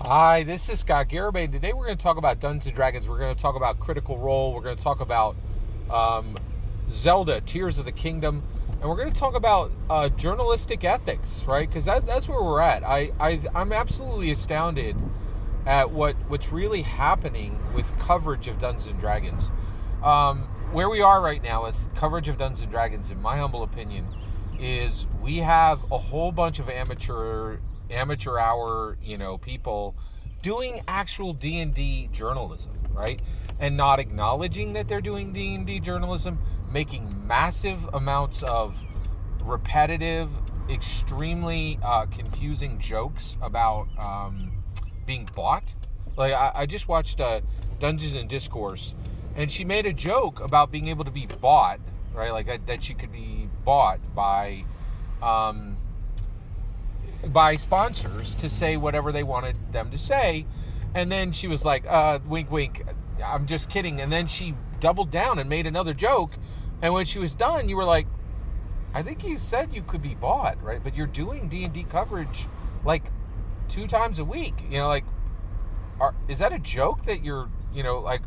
Hi, this is Scott Garibay. Today we're going to talk about Dungeons & Dragons. We're going to talk about Critical Role. We're going to talk about um, Zelda, Tears of the Kingdom. And we're going to talk about journalistic ethics, right? Because that's where we're at. I'm absolutely astounded at what's really happening with coverage of Dungeons & Dragons. Where we are right now with coverage of Dungeons & Dragons, in my humble opinion, is we have a whole bunch of amateur hour, people doing actual D&D journalism, right? And not acknowledging that they're doing D&D journalism, making massive amounts of repetitive, extremely confusing jokes about being bought. Like I just watched Dungeons and Discourse, and she made a joke about being able to be bought, right? Like that she could be bought by sponsors to say whatever they wanted them to say. And then she was like, wink, wink, I'm just kidding. And then she doubled down and made another joke. And when she was done, you were like, I think you said you could be bought, right? But you're doing D&D coverage like 2 times a week. Is that a joke that you're,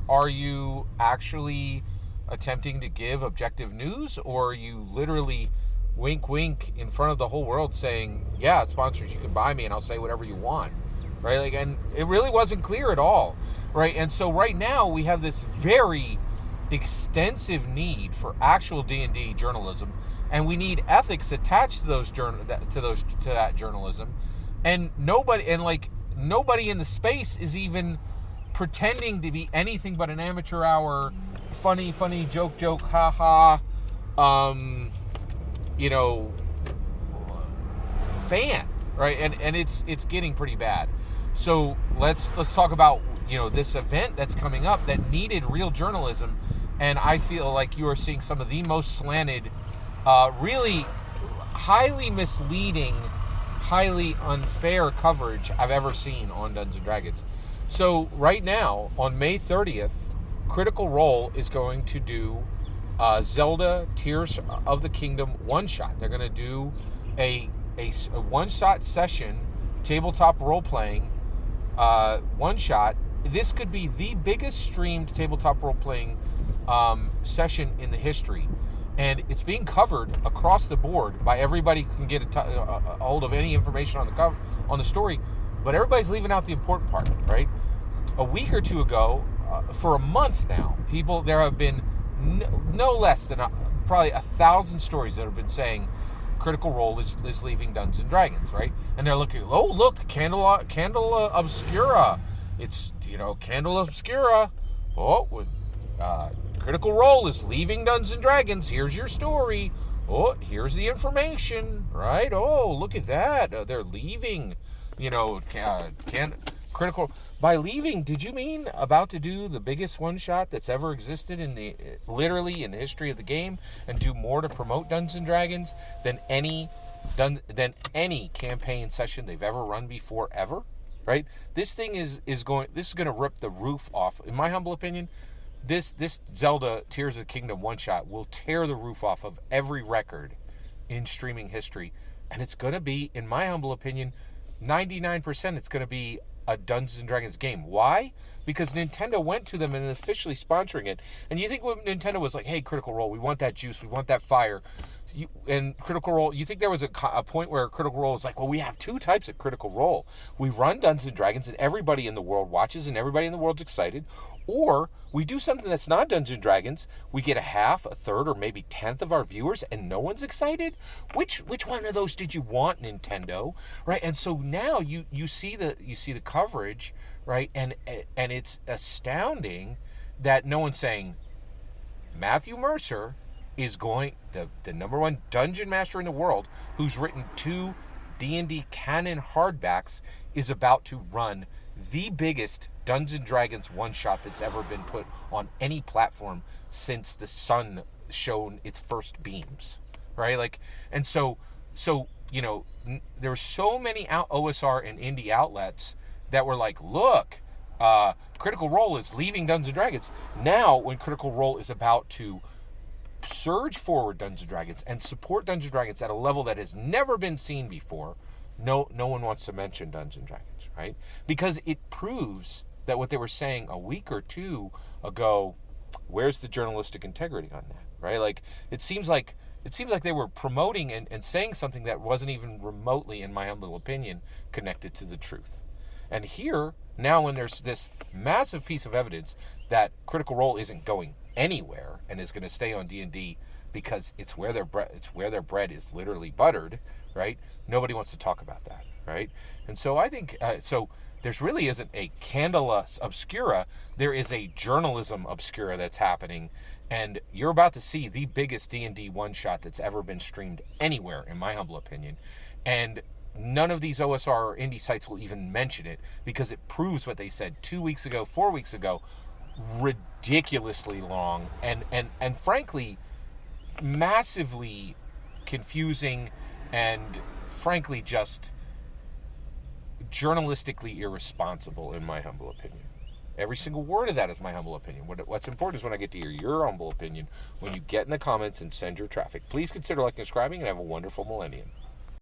are you actually attempting to give objective news, or are you literally wink wink in front of the whole world saying, yeah, sponsors, you can buy me and I'll say whatever you want, right? Like, and it really wasn't clear at all, right? And so right now we have this very extensive need for actual D&D journalism, and we need ethics attached to that journalism, and nobody in the space is even pretending to be anything but an amateur hour, funny joke, haha, fan, right? And it's getting pretty bad. So let's talk about this event that's coming up that needed real journalism, and I feel like you are seeing some of the most slanted, really highly misleading, highly unfair coverage I've ever seen on Dungeons & Dragons. So right now, on May 30th, Critical Role is going to do Zelda Tears of the Kingdom one-shot. They're going to do a one-shot session, tabletop role-playing one-shot. This could be the biggest streamed tabletop role-playing session in the history. And it's being covered across the board by everybody who can get a hold of any information on the story. But everybody's leaving out the important part, right? A week or two ago, for a month now, there have been no less than probably 1,000 stories that have been saying Critical Role is leaving Dungeons & Dragons, right? And they're looking, oh, look, Candle Obscura. It's, Candle Obscura. Oh, Critical Role is leaving Dungeons & Dragons. Here's your story. Oh, here's the information, right? Oh, look at that. They're leaving. Critical. By leaving, did you mean about to do the biggest one-shot that's ever existed literally in the history of the game, and do more to promote Dungeons & Dragons than any campaign session they've ever run before, ever? Right? This thing is going to rip the roof off. In my humble opinion, this Zelda Tears of the Kingdom one-shot will tear the roof off of every record in streaming history. And it's going to be, in my humble opinion, 99% it's going to be a Dungeons & Dragons game. Why? Because Nintendo went to them and officially sponsoring it. And you think when Nintendo was like, hey, Critical Role, we want that juice, we want that fire. And Critical Role, you think there was a point where Critical Role was like, well, we have 2 types of Critical Role. We run Dungeons & Dragons and everybody in the world watches and everybody in the world's excited. Or we do something that's not Dungeons & Dragons. We get a half, a third, or maybe 1/10 of our viewers, and no one's excited. Which one of those did you want, Nintendo? Right? And so now you see the coverage, right? And it's astounding that no one's saying Matthew Mercer is going, the number one dungeon master in the world, who's written 2 D&D canon hardbacks, is about to run the biggest Dungeons & Dragons one-shot that's ever been put on any platform since the sun shone its first beams, right? Like, and so there were so many OSR and indie outlets that were like, look, Critical Role is leaving Dungeons & Dragons. Now, when Critical Role is about to surge forward Dungeons & Dragons and support Dungeons & Dragons at a level that has never been seen before, no one wants to mention Dungeons and Dragons, right? Because it proves that what they were saying a week or two ago, where's the journalistic integrity on that, right? Like it seems like they were promoting and saying something that wasn't even remotely, in my humble opinion, connected to the truth. And here, now when there's this massive piece of evidence that Critical Role isn't going anywhere and is going to stay on D&D because it's where their bread is literally buttered, right? Nobody wants to talk about that, right? And so I think there's really isn't a Candela Obscura, there is a journalism Obscura that's happening, and you're about to see the biggest D&D one-shot that's ever been streamed anywhere, in my humble opinion. And none of these OSR or indie sites will even mention it because it proves what they said 2 weeks ago, 4 weeks ago, ridiculously long and frankly massively confusing and frankly just journalistically irresponsible, in my humble opinion. Every single word of that is my humble opinion. What's important is when I get to hear your humble opinion when you get in the comments and send your traffic. Please consider liking and subscribing and have a wonderful millennium.